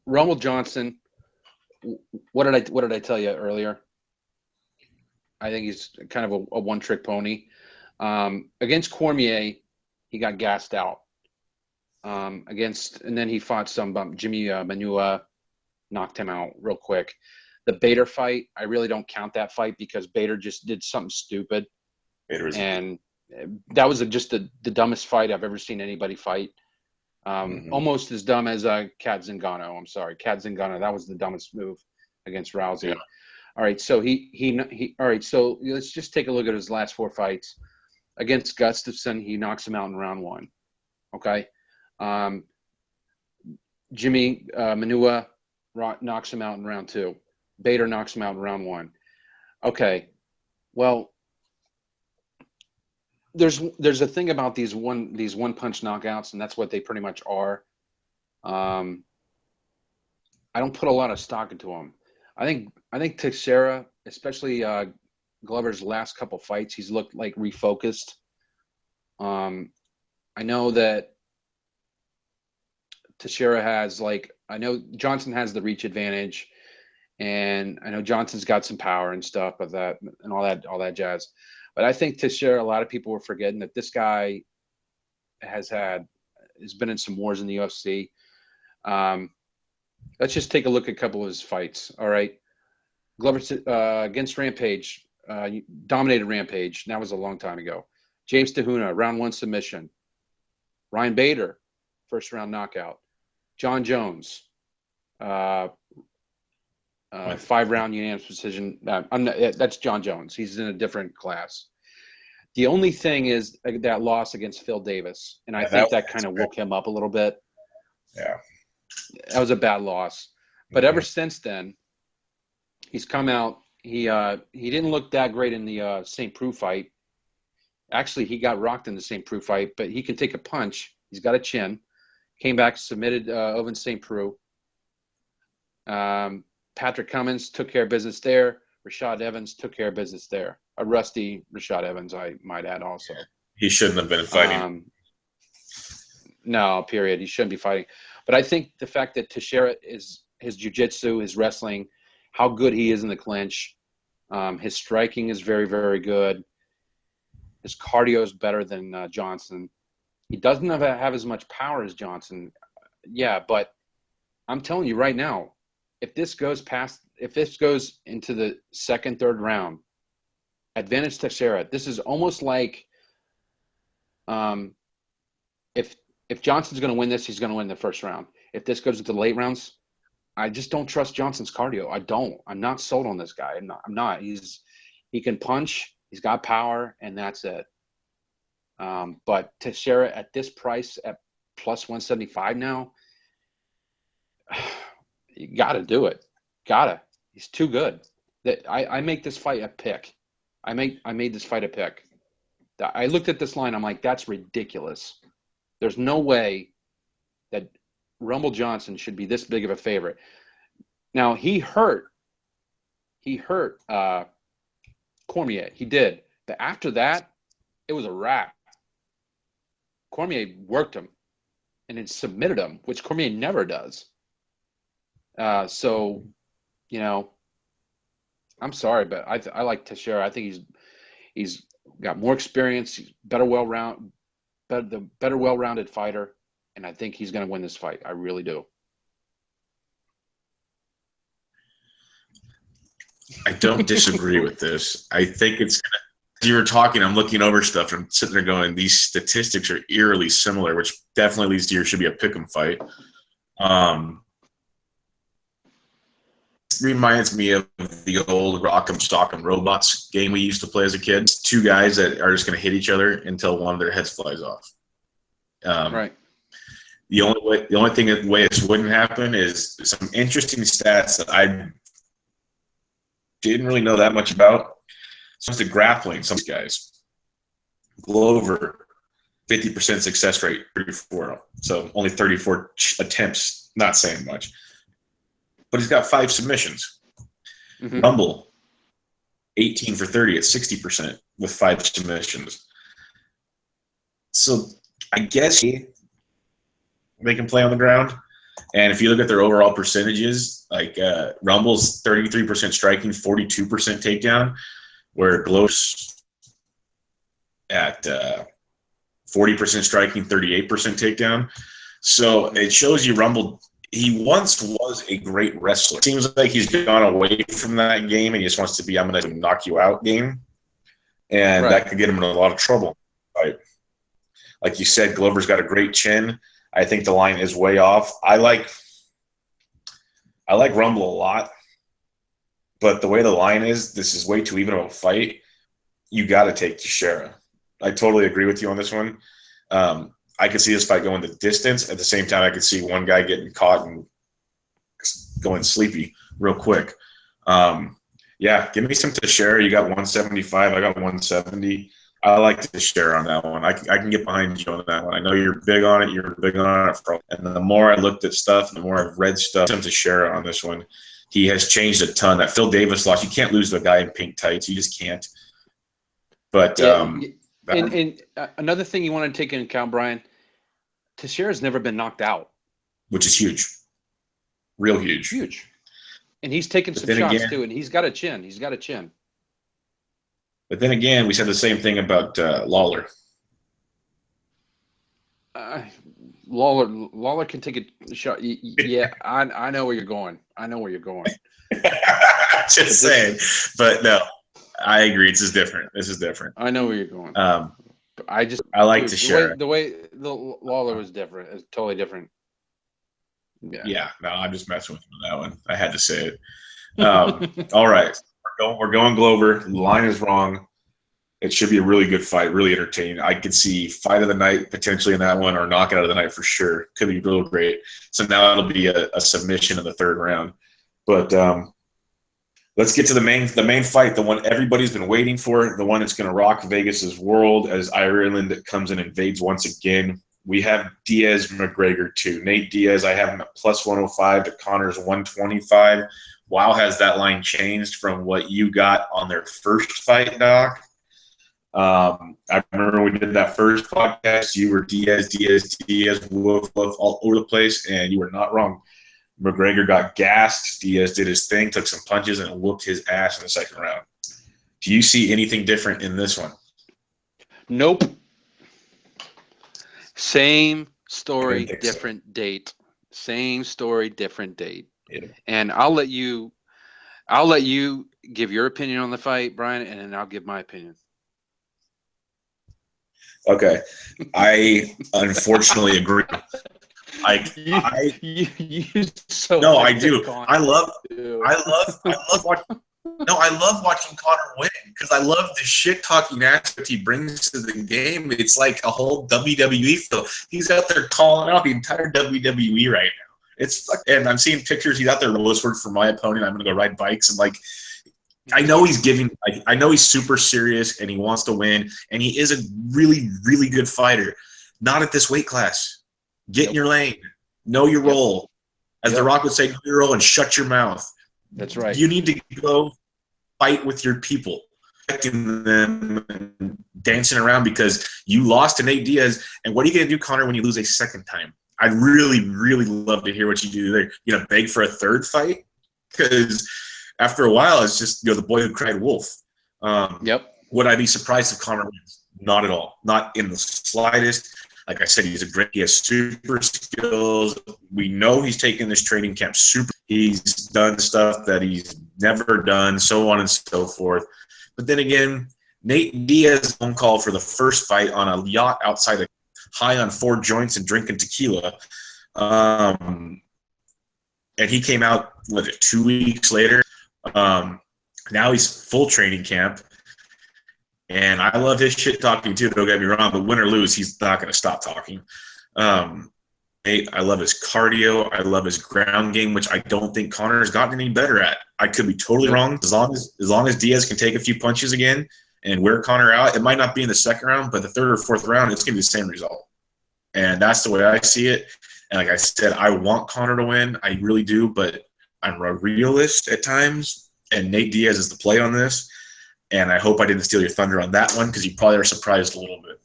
Rumble Johnson. What did I tell you earlier? I think he's kind of a one-trick pony. Against Cormier, he got gassed out. And then he fought Jimmy Manua, knocked him out real quick. The Bader fight, I really don't count that fight because Bader just did something stupid. And that was just the dumbest fight I've ever seen anybody fight. Almost as dumb as Kat Zingano. I'm sorry, Kat Zingano. That was the dumbest move against Rousey. Yeah. All right, so all right, so let's just take a look at his last 4 fights. Against Gustafsson, he knocks him out in round 1. Okay. Jimmy Manua knocks him out in round 2. Bader knocks him out in round 1. Okay. Well, there's a thing about these one punch knockouts, and that's what they pretty much are. I don't put a lot of stock into them. I think Teixeira, especially Glover's last couple fights, he's looked like refocused. I know that Teixeira has I know Johnson has the reach advantage, And I know Johnson's got some power and stuff, but that and all that jazz. But I think Teixeira, a lot of people were forgetting that this guy has been in some wars in the UFC. Let's just take a look at a couple of his fights. All right, Glover against Rampage, dominated Rampage. That was a long time ago. James Tahuna, round 1 submission. Ryan Bader, first round knockout. John Jones, 5-round unanimous decision. That's John Jones. He's in a different class. The only thing is that loss against Phil Davis, and I think that kind of woke him up a little bit. Yeah, that was a bad loss. But ever since then, he's come out. He didn't look that great in the St. Preux fight. Actually, he got rocked in the St. Preux fight, but he can take a punch. He's got a chin. Came back, submitted Oven St. Preux. Patrick Cummins took care of business there. Rashad Evans took care of business there. A rusty Rashad Evans, I might add also. He shouldn't have been fighting. No, period. He shouldn't be fighting. But I think the fact that Teixeira is his jiu-jitsu, his wrestling, how good he is in the clinch, his striking is very, very good. His cardio is better than Johnson. He doesn't have as much power as Johnson. Yeah, but I'm telling you right now, if this goes into the second, third round, advantage Teixeira. This is almost like if Johnson's going to win this, he's going to win the first round. If this goes into the late rounds, I just don't trust Johnson's cardio. I'm not sold on this guy. I'm not. He can punch. He's got power, and that's it. But Teixeira at this price at plus 175 now, you got to do it. Gotta. He's too good. I make this fight a pick. I made this fight a pick. I looked at this line. I'm like, that's ridiculous. There's no way that Rumble Johnson should be this big of a favorite. Now he hurt Cormier. He did. But after that, it was a wrap. Cormier worked him and then submitted him, which Cormier never does. So, I'm sorry, but I like Teixeira. I think he's got more experience. He's better well-rounded fighter, and I think he's going to win this fight. I really do. I don't disagree with this. I think it's gonna. As you were talking, I'm looking over stuff and I'm sitting there going, these statistics are eerily similar, which definitely leads to your should be a pick'em fight. Reminds me of the old Rock'em Stock'em Robots game we used to play as a kid. It's two guys that are just going to hit each other until one of their heads flies off. Right. The only way this wouldn't happen is some interesting stats that I didn't really know that much about. So it's the grappling. Some guys, Glover, 50% success rate, 34. So only 34 attempts. Not saying much. But he's got 5 submissions. Mm-hmm. Rumble, 18 for 30 at 60% with 5 submissions. So I guess they can play on the ground. And if you look at their overall percentages, like Rumble's 33% striking, 42% takedown, where Glover's at 40% striking, 38% takedown. So it shows you Rumble. He once was a great wrestler. Seems like he's gone away from that game and he just wants to be, I'm going to knock you out game. And right. That could get him in a lot of trouble. Right? Like you said, Glover's got a great chin. I think the line is way off. I like Rumble a lot. But the way the line is, this is way too even of a fight. You got to take Teixeira. I totally agree with you on this one. I could see this fight going the distance. At the same time, I could see one guy getting caught and going sleepy real quick. Yeah, give me some Teixeira. You got 175. I got 170. I like Teixeira on that one. I can get behind you on that one. I know you're big on it. You're big on it. And the more I looked at stuff, the more I've read stuff, some Teixeira on this one. He has changed a ton. That Phil Davis loss, you can't lose to a guy in pink tights. You just can't. But and another thing you want to take into account, Brian, Teixeira's never been knocked out. Which is huge. Real huge. Huge. And he's taking But some then shots again, too, and he's got a chin. He's got a chin. we said the same thing about Lawler. Uh, Lawler can take a shot. Yeah, I know where you're going. I know where you're going. Just saying. But no, I agree. This is different. I know where you're going. I like to share the way the Lawler was different. It's totally different. Yeah. No, I'm just messing with you on that one. I had to say it. All right. We're going Glover. The line is wrong. It should be a really good fight, really entertaining. I could see fight of the night potentially in that one, or knockout of the night for sure. Could be real great. So now it'll be a submission in the third round. But let's get to the main fight, the one everybody's been waiting for, the one that's going to rock Vegas's world as Ireland comes and invades once again. We have Diaz McGregor too. Nate Diaz, I have him at plus 105 to Connor's 125. Wow, has that line changed from what you got on their first fight, Doc? I remember we did that first podcast. You were Diaz, woof, woof, all over the place, and you were not wrong. McGregor got gassed. Diaz did his thing, took some punches, and whooped his ass in the second round. Do you see anything different in this one? Nope. Same story, different date. Same story, different date. Yeah. And I'll let you give your opinion on the fight, Brian, and then I'll give my opinion. Okay. I unfortunately agree. I do. I love watching. No, I love watching Connor win because I love the shit talking aspect he brings to the game. It's like a whole WWE feel. He's out there calling out the entire WWE right now. And I'm seeing pictures. He's out there word for my opponent. I'm going to go ride bikes and I know he's giving. I know he's super serious and he wants to win. And he is a really, really good fighter. Not at this weight class. Get in your lane. Know your role. As The Rock would say, know your role and shut your mouth. That's right. You need to go fight with your people, protecting them and dancing around because you lost to Nate Diaz. And what are you going to do, Connor, when you lose a second time? I'd really, really love to hear what you do there. You know, beg for a third fight? Because after a while, it's just, the boy who cried wolf. Would I be surprised if Connor wins? Not at all. Not in the slightest. Like I said, he has super skills. We know he's taken this training camp super. He's done stuff that he's never done, so on and so forth. But then again, Nate Diaz phone call for the first fight on a yacht outside of high on 4 joints and drinking tequila. And he came out, 2 weeks later? Now he's full training camp. And I love his shit talking too, don't get me wrong, but win or lose, he's not going to stop talking. I love his cardio. I love his ground game, which I don't think Connor has gotten any better at. I could be totally wrong. As long as Diaz can take a few punches again and wear Connor out, it might not be in the second round, but the third or fourth round, it's going to be the same result. And that's the way I see it. And like I said, I want Connor to win. I really do, but I'm a realist at times, and Nate Diaz is the play on this. And I hope I didn't steal your thunder on that one because you probably are surprised a little bit.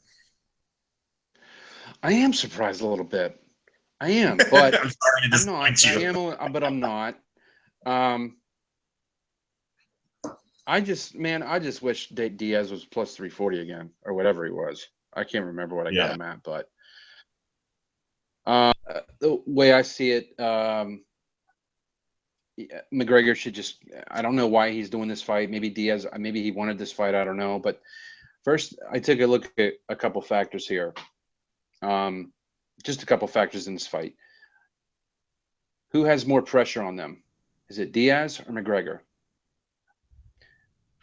I am surprised a little bit. I am, but I'm sorry to disappoint you. But I'm not. I just wish Diaz was plus 340 again or whatever he was. I can't remember what I got him at, but the way I see it, McGregor should just, I don't know why he's doing this fight. Maybe Diaz, maybe he wanted this fight. I don't know. But first, I took a look at a couple factors here. Just a couple factors in this fight. Who has more pressure on them? Is it Diaz or McGregor?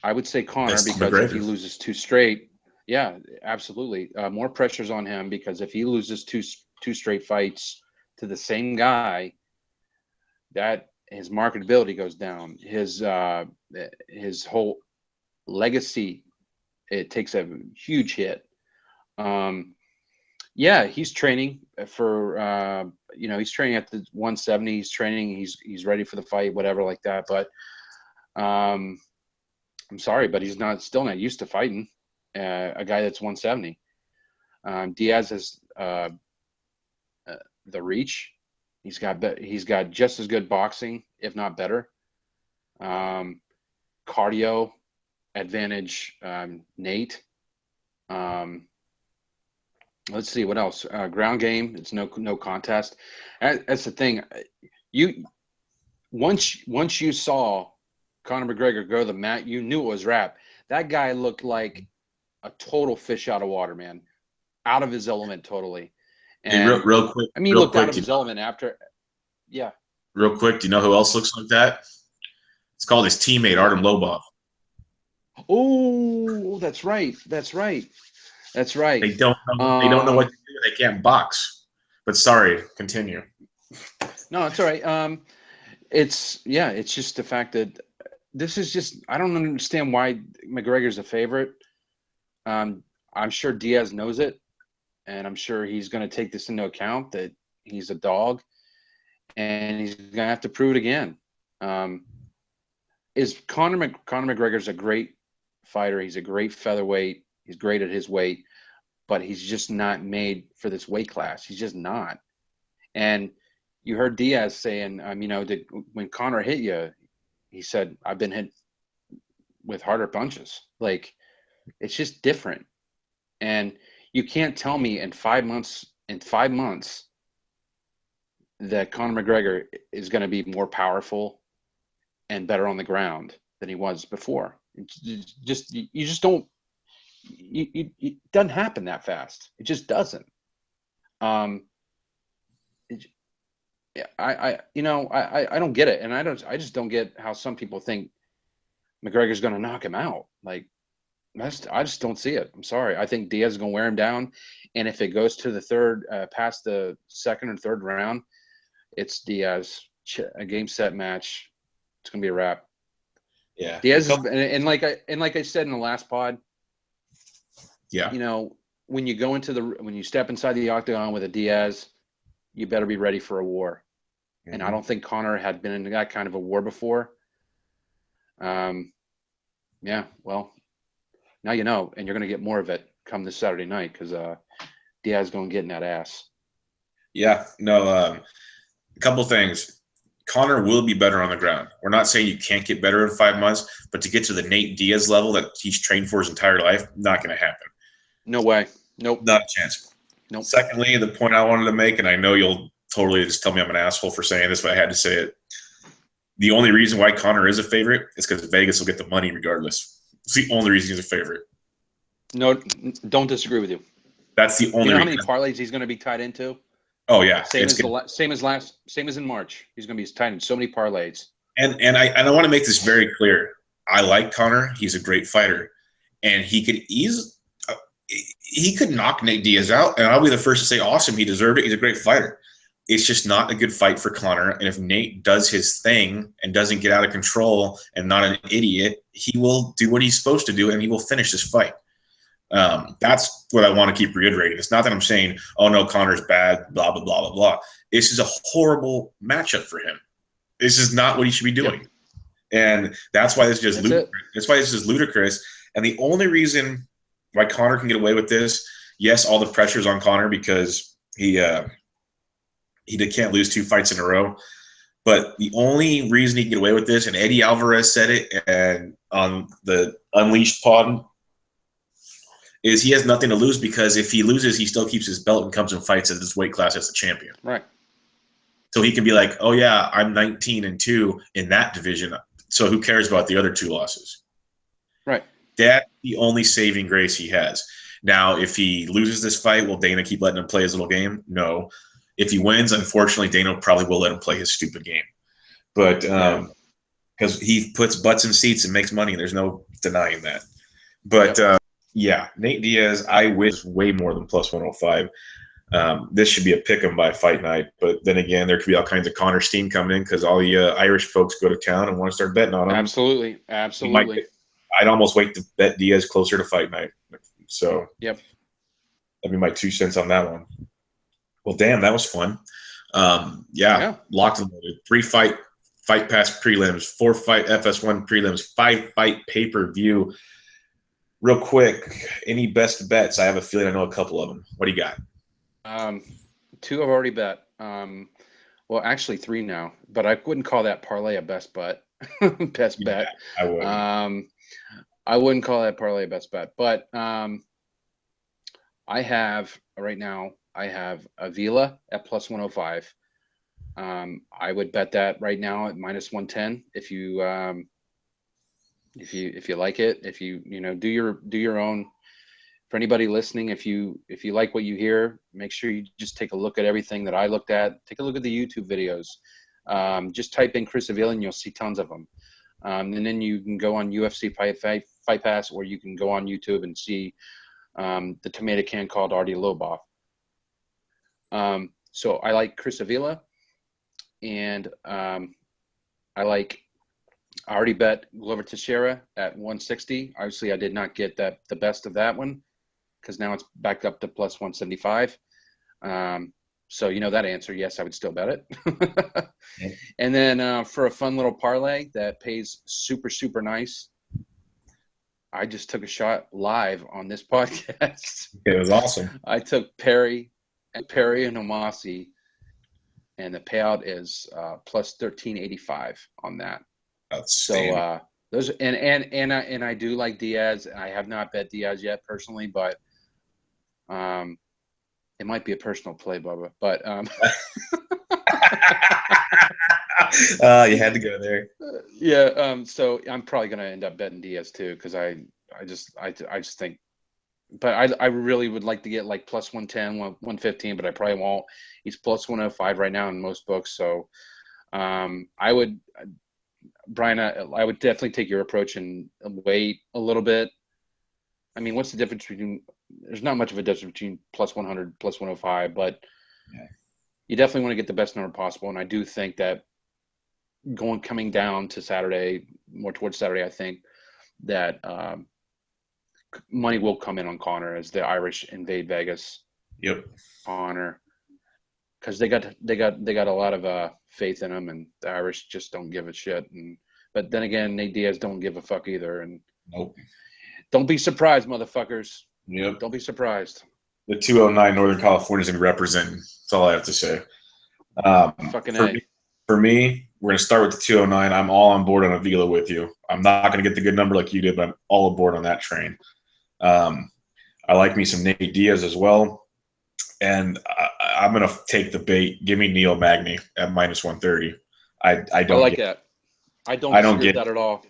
I would say Connor, because McGregor. If he loses 2 straight, yeah, absolutely. More pressure's on him because if he loses two straight fights to the same guy, that his marketability goes down. His whole legacy, it takes a huge hit. Yeah, he's training for he's training at the 170. He's training. He's ready for the fight, whatever like that. But I'm sorry, but he's still not used to fighting a guy that's 170. Diaz has the reach. He's got just as good boxing, if not better. Cardio advantage, Nate. Let's see what else. Ground game, it's no contest. That's the thing. You once you saw Conor McGregor go to the mat, you knew it was rap. That guy looked like a total fish out of water, man. Out of his element totally. Hey, And real quick, I mean, he looked out of his element after. Yeah. real quick. Do you know who else looks like that? It's called his teammate Artem Lobov. Oh, that's right. That's right. That's right. They don't know what to do. They can't box. But sorry, continue. No, it's all right. It's just the fact that this is just, I don't understand why McGregor's a favorite. I'm sure Diaz knows it, and I'm sure he's going to take this into account that he's a dog, and he's going to have to prove it again. Conor McGregor's a great fighter. He's a great featherweight. He's great at his weight, but he's just not made for this weight class. He's just not. And you heard Diaz saying, when Conor hit you, he said, I've been hit with harder punches. Like, it's just different. And you can't tell me in 5 months that Conor McGregor is going to be more powerful and better on the ground than he was before. You just don't. It doesn't happen that fast. It just doesn't. I don't get it, and I just don't get how some people think McGregor's going to knock him out. Like, I just don't see it. I'm sorry. I think Diaz is going to wear him down, and if it goes to the third, past the second or third round, it's Diaz. A game set match. It's going to be a wrap. Yeah, Diaz is, and like I said in the last pod. Yeah. When you step inside the octagon with a Diaz, you better be ready for a war. Mm-hmm. And I don't think Conor had been in that kind of a war before. Yeah, well, now you know, and you're going to get more of it come this Saturday night because Diaz is going to get in that ass. Yeah, no, a couple things. Conor will be better on the ground. We're not saying you can't get better in 5 months, but to get to the Nate Diaz level that he's trained for his entire life, not going to happen. No way. Nope. Not a chance. Nope. Secondly, the point I wanted to make, and I know you'll totally just tell me I'm an asshole for saying this, but I had to say it. The only reason why Conor is a favorite is because Vegas will get the money regardless. It's the only reason he's a favorite. No, don't disagree with you. That's the only reason. How many parlays he's going to be tied into? Oh yeah, same as in March. He's going to be tied in so many parlays. And I want to make this very clear. I like Conor. He's a great fighter, and he could knock Nate Diaz out, and I'll be the first to say, awesome, he deserved it. He's a great fighter. It's just not a good fight for Conor. And if Nate does his thing and doesn't get out of control and not an idiot, he will do what he's supposed to do, and he will finish this fight. That's what I want to keep reiterating. It's not that I'm saying, oh no, Conor's bad, blah, blah, blah, blah, blah. This is a horrible matchup for him. This is not what he should be doing. Yep. And that's why this is just ludicrous. That's why this is ludicrous. And the only reason why Conor can get away with this, yes, all the pressure's on Conor because he can't lose 2 fights in a row. But the only reason he can get away with this, and Eddie Alvarez said it and on the Unleashed pod, is he has nothing to lose because if he loses, he still keeps his belt and comes and fights at this weight class as the champion. Right. So he can be like, oh, yeah, I'm 19-2 in that division. So who cares about the other 2 losses? Right. That's the only saving grace he has. Now, if he loses this fight, will Dana keep letting him play his little game? No. If he wins, unfortunately, Dana probably will let him play his stupid game. But because he puts butts in seats and makes money, there's no denying that. But, yeah, Nate Diaz, I wish way more than plus 105. This should be a pick 'em by fight night. But then again, there could be all kinds of Conor steam coming in because all the Irish folks go to town and want to start betting on him. Absolutely. I'd almost wait to bet Diaz closer to fight night. So yep, that'd be my 2 cents on that one. Well, damn, that was fun. Locked and loaded. 3 fight pass prelims, 4 fight FS1 prelims, 5 fight pay-per-view. Real quick, any best bets? I have a feeling I know a couple of them. What do you got? 2 I've already bet. Well, actually 3 now, but I wouldn't call that parlay a best bet. best bet. I would. I wouldn't call that parlay best bet, but I have right now. I have Avila at plus 105. I would bet that right now at minus 110 if you like it. If you do your own. For anybody listening, if you like what you hear, make sure you just take a look at everything that I looked at. Take a look at the YouTube videos. Just type in Chris Avila and you'll see tons of them. And then you can go on UFC Fight Pass, or you can go on YouTube and see the tomato can called Artie Lobov. So I like Chris Avila, and I already bet Glover Teixeira at 160. Obviously, I did not get the best of that one because now it's back up to plus 175. So that answer, yes, I would still bet it. Yeah. And then for a fun little parlay that pays super, super nice, I just took a shot live on this podcast. It was awesome. I took Perry and Omasi, and the payout is plus 1385 on that. Outstanding. So those and I do like Diaz. I have not bet Diaz yet personally, but it might be a personal play, Bubba. But you had to go there. Yeah. So I'm probably gonna end up betting Diaz too, because I just think. But I really would like to get like plus 110, 115, but I probably won't. He's plus 105 right now in most books. So I would, Brian, I would definitely take your approach and wait a little bit. I mean, what's the difference between? There's not much of a difference between plus 100, plus 105, but you definitely want to get the best number possible. And I do think that coming down to Saturday, more towards Saturday, I think that money will come in on Conor as the Irish invade Vegas. Yep. Conor, because they got a lot of faith in him, and the Irish just don't give a shit. But then again, Nate Diaz don't give a fuck either. And nope. Don't be surprised, motherfuckers. Yep. Don't be surprised. The 209 Northern California is going to represent. That's all I have to say. For me, we're going to start with the 209. I'm all on board on Avila with you. I'm not going to get the good number like you did, but I'm all aboard on that train. I like me some Nate Diaz as well. And I'm going to take the bait. Give me Neil Magny at minus 130. I don't like that. I don't get that at all.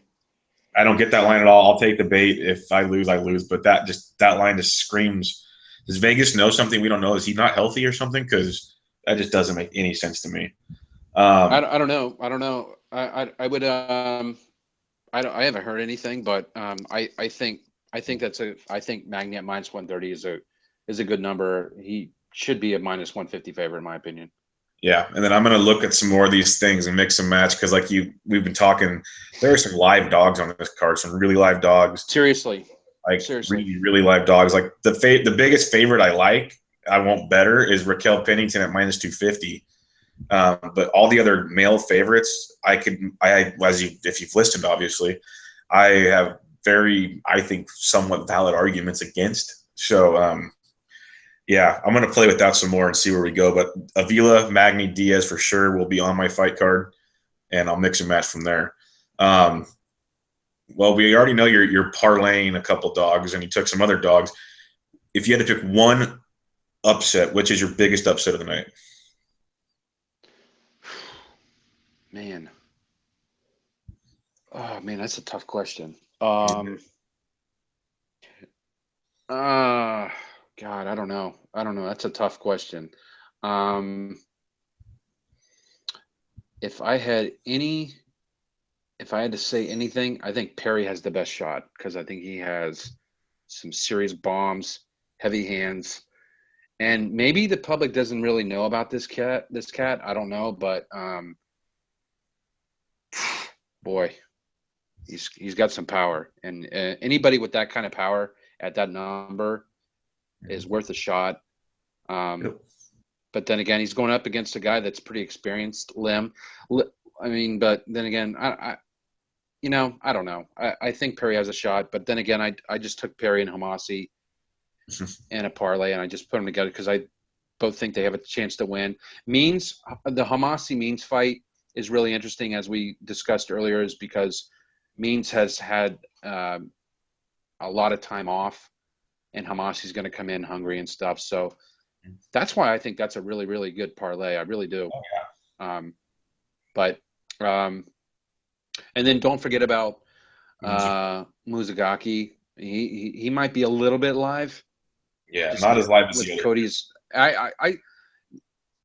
I don't get that line at all. I'll take the bait. If I lose, I lose. But that line just screams. Does Vegas know something we don't know? Is he not healthy or something? Because that just doesn't make any sense to me. I don't know. I would. I haven't heard anything, but I think Magny at minus 130 is a good number. He should be a minus 150 favorite in my opinion. Yeah, and then I'm going to look at some more of these things and mix and match because, like we've been talking, there are some live dogs on this card, some really live dogs. Seriously. Really, really live dogs. Like the biggest favorite I won't better is Raquel Pennington at minus 250. But all the other male favorites, if you've listened, obviously, I have I think, somewhat valid arguments against. So, yeah, I'm going to play with that some more and see where we go. But Avila, Magny, Diaz for sure will be on my fight card, and I'll mix and match from there. Well, we already know you're parlaying a couple dogs, and you took some other dogs. If you had to pick one upset, which is your biggest upset of the night? Man. Oh, man, that's a tough question. God, I don't know. That's a tough question. If I had to say anything, I think Perry has the best shot because I think he has some serious bombs, heavy hands, and maybe the public doesn't really know about this cat. I don't know, but boy, he's got some power, and anybody with that kind of power at that number is worth a shot. But then again, he's going up against a guy that's pretty experienced, Lim. I mean, but then again, I don't know. I think Perry has a shot, but then again, I just took Perry and Homasi and a parlay, and I just put them together because I both think they have a chance to win. The Homasi Means fight is really interesting, as we discussed earlier, is because Means has had a lot of time off, and Hamasi's going to come in hungry and stuff. So that's why I think that's a really, really good parlay. I really do. Oh, yeah. And then don't forget about Muzagaki. He might be a little bit live. Yeah, not as live as with the other. Cody's.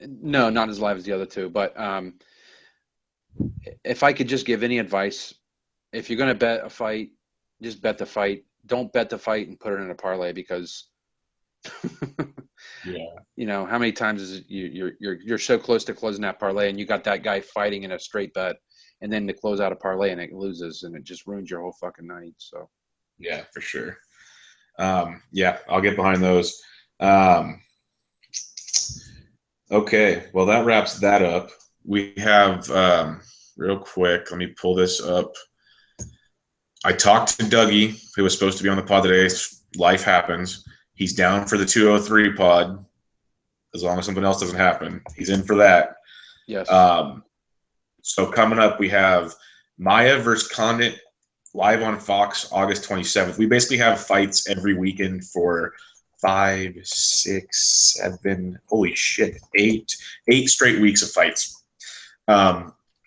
No, not as live as the other two. But if I could just give any advice, if you're going to bet a fight, just bet the fight. Don't bet the fight and put it in a parlay, because Yeah. you know how many times is you're so close to closing that parlay, and you got that guy fighting in a straight bet, and then to close out a parlay and it loses, and it just ruins your whole fucking night. So Yeah, for sure. Yeah, I'll get behind those. Okay, well, that wraps that up. We have, real quick, let me pull this up. I talked to Dougie, who was supposed to be on the pod today. Life happens. He's down for the 203 pod, as long as something else doesn't happen. He's in for that. yes. So coming up, we have Maya versus Condit live on Fox August 27th. We basically have fights every weekend for 5, 6, 7, holy shit, 8 straight weeks of fights.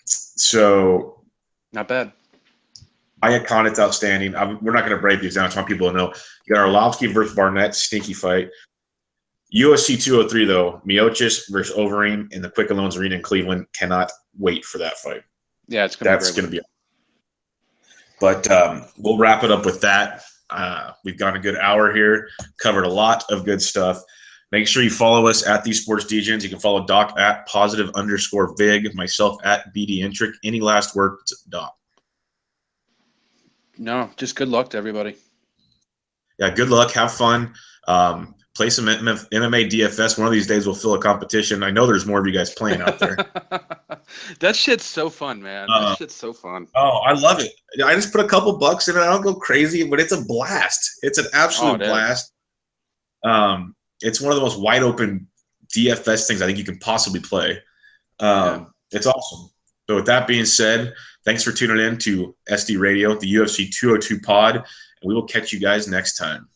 So Not bad. Maya Condit's outstanding. We're not going to break these down. I just want people to know. You got Arlovsky versus Barnett, stinky fight. UFC 203, though, Miocic versus Overeem in the Quicken Loans Arena in Cleveland. Cannot wait for that fight. Yeah, it's going to be. But we'll wrap it up with that. We've got a good hour here, covered a lot of good stuff. Make sure you follow us at These Sports DJs. You can follow Doc at +_Vig, myself at BDintric. Any last words, Doc? No, just good luck to everybody. Yeah, good luck. Have fun. Play some MMA DFS. One of these days we'll fill a competition. I know there's more of you guys playing out there. That shit's so fun, man. That shit's so fun. Oh, I love it. I just put a couple bucks in it. I don't go crazy, but it's a blast. It's an absolute blast. It's one of the most wide open DFS things I think you can possibly play. It's awesome. So with that being said, thanks for tuning in to SD Radio, the UFC 202 pod, and we will catch you guys next time.